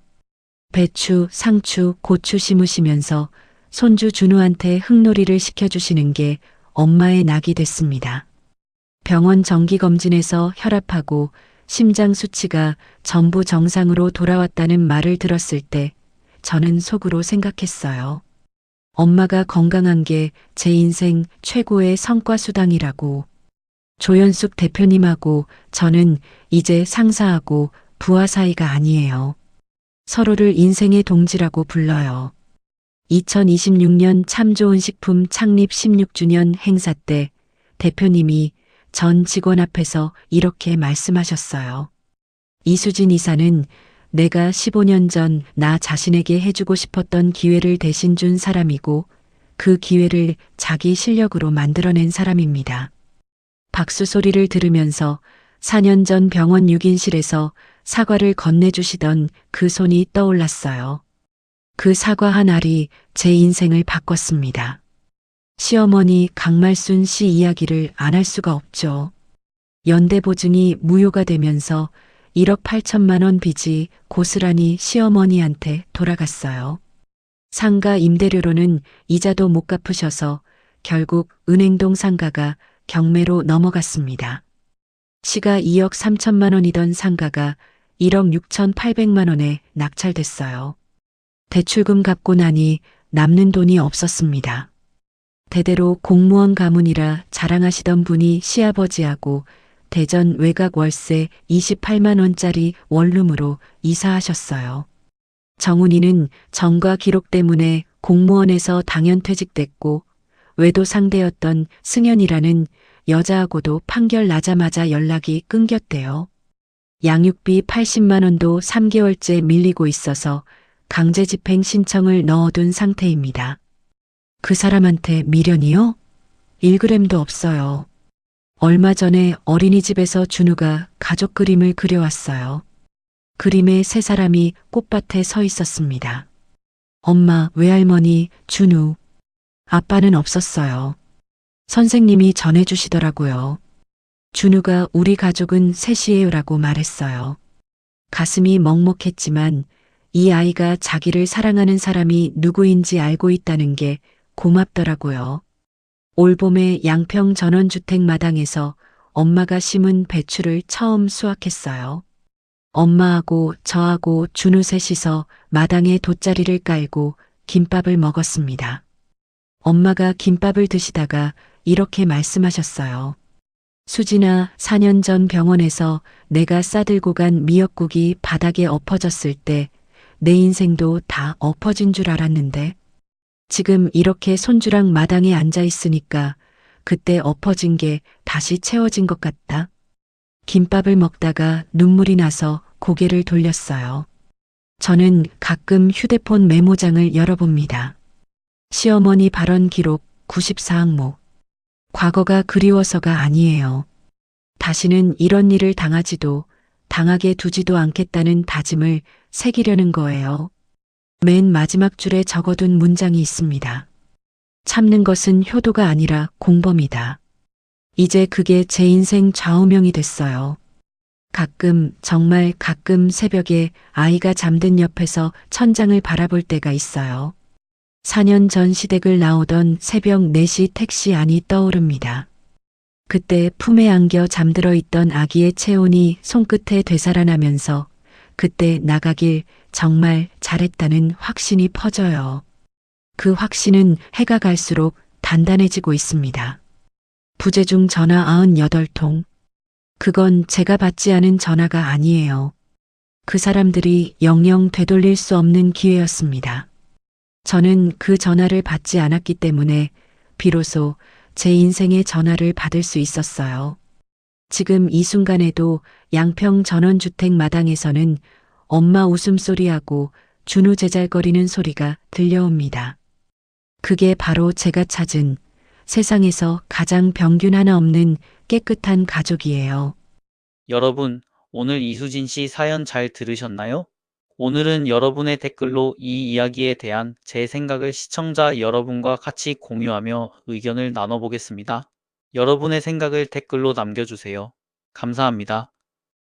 배추, 상추, 고추 심으시면서 손주 준우한테 흙놀이를 시켜주시는 게 엄마의 낙이 됐습니다. 병원 정기검진에서 혈압하고 심장 수치가 전부 정상으로 돌아왔다는 말을 들었을 때 저는 속으로 생각했어요. 엄마가 건강한 게 제 인생 최고의 성과수당이라고. 조연숙 대표님하고 저는 이제 상사하고 부하 사이가 아니에요. 서로를 인생의 동지라고 불러요. 2026년 참 좋은 식품 창립 16주년 행사 때 대표님이 전 직원 앞에서 이렇게 말씀하셨어요. 이수진 이사는 내가 15년 전 나 자신에게 해주고 싶었던 기회를 대신 준 사람이고 그 기회를 자기 실력으로 만들어낸 사람입니다. 박수 소리를 들으면서 4년 전 병원 6인실에서 사과를 건네주시던 그 손이 떠올랐어요. 그 사과 한 알이 제 인생을 바꿨습니다. 시어머니 강말순 씨 이야기를 안 할 수가 없죠. 연대보증이 무효가 되면서 1억 8천만 원 빚이 고스란히 시어머니한테 돌아갔어요. 상가 임대료로는 이자도 못 갚으셔서 결국 은행동 상가가 경매로 넘어갔습니다. 시가 2억 3천만 원이던 상가가 1억 6천8백만 원에 낙찰됐어요. 대출금 갚고 나니 남는 돈이 없었습니다. 대대로 공무원 가문이라 자랑하시던 분이 시아버지하고 대전 외곽 월세 28만 원짜리 원룸으로 이사하셨어요. 정훈이는 전과 기록 때문에 공무원에서 당연퇴직됐고 외도 상대였던 승연이라는 여자하고도 판결 나자마자 연락이 끊겼대요. 양육비 80만 원도 3개월째 밀리고 있어서 강제 집행 신청을 넣어둔 상태입니다. 그 사람한테 미련이요? 1g도 없어요. 얼마 전에 어린이집에서 준우가 가족 그림을 그려왔어요. 그림에 3사람이 꽃밭에 서 있었습니다. 엄마, 외할머니, 준우. 아빠는 없었어요. 선생님이 전해주시더라고요. 준우가 우리 가족은 셋이에요라고 말했어요. 가슴이 먹먹했지만 이 아이가 자기를 사랑하는 사람이 누구인지 알고 있다는 게 고맙더라고요. 올봄에 양평 전원주택 마당에서 엄마가 심은 배추를 처음 수확했어요. 엄마하고 저하고 준우 셋이서 마당에 돗자리를 깔고 김밥을 먹었습니다. 엄마가 김밥을 드시다가 이렇게 말씀하셨어요. 수진아, 4년 전 병원에서 내가 싸들고 간 미역국이 바닥에 엎어졌을 때 내 인생도 다 엎어진 줄 알았는데 지금 이렇게 손주랑 마당에 앉아 있으니까 그때 엎어진 게 다시 채워진 것 같다. 김밥을 먹다가 눈물이 나서 고개를 돌렸어요. 저는 가끔 휴대폰 메모장을 열어봅니다. 시어머니 발언 기록 94항목. 과거가 그리워서가 아니에요. 다시는 이런 일을 당하지도 당하게 두지도 않겠다는 다짐을 새기려는 거예요. 맨 마지막 줄에 적어둔 문장이 있습니다. 참는 것은 효도가 아니라 공범이다. 이제 그게 제 인생 좌우명이 됐어요. 가끔, 정말 가끔 새벽에 아이가 잠든 옆에서 천장을 바라볼 때가 있어요. 4년 전 시댁을 나오던 새벽 4시 택시 안이 떠오릅니다. 그때 품에 안겨 잠들어 있던 아기의 체온이 손끝에 되살아나면서 그때 나가길 정말 잘했다는 확신이 퍼져요. 그 확신은 해가 갈수록 단단해지고 있습니다. 부재중 전화 98통. 그건 제가 받지 않은 전화가 아니에요. 그 사람들이 영영 되돌릴 수 없는 기회였습니다. 저는 그 전화를 받지 않았기 때문에 비로소 제 인생의 전화를 받을 수 있었어요. 지금 이 순간에도 양평 전원주택 마당에서는 엄마 웃음소리하고 준우 제잘거리는 소리가 들려옵니다. 그게 바로 제가 찾은 세상에서 가장 병균 하나 없는 깨끗한 가족이에요. 여러분, 오늘 이수진 씨 사연 잘 들으셨나요? 오늘은 여러분의 댓글로 이 이야기에 대한 제 생각을 시청자 여러분과 같이 공유하며 의견을 나눠보겠습니다. 여러분의 생각을 댓글로 남겨주세요. 감사합니다.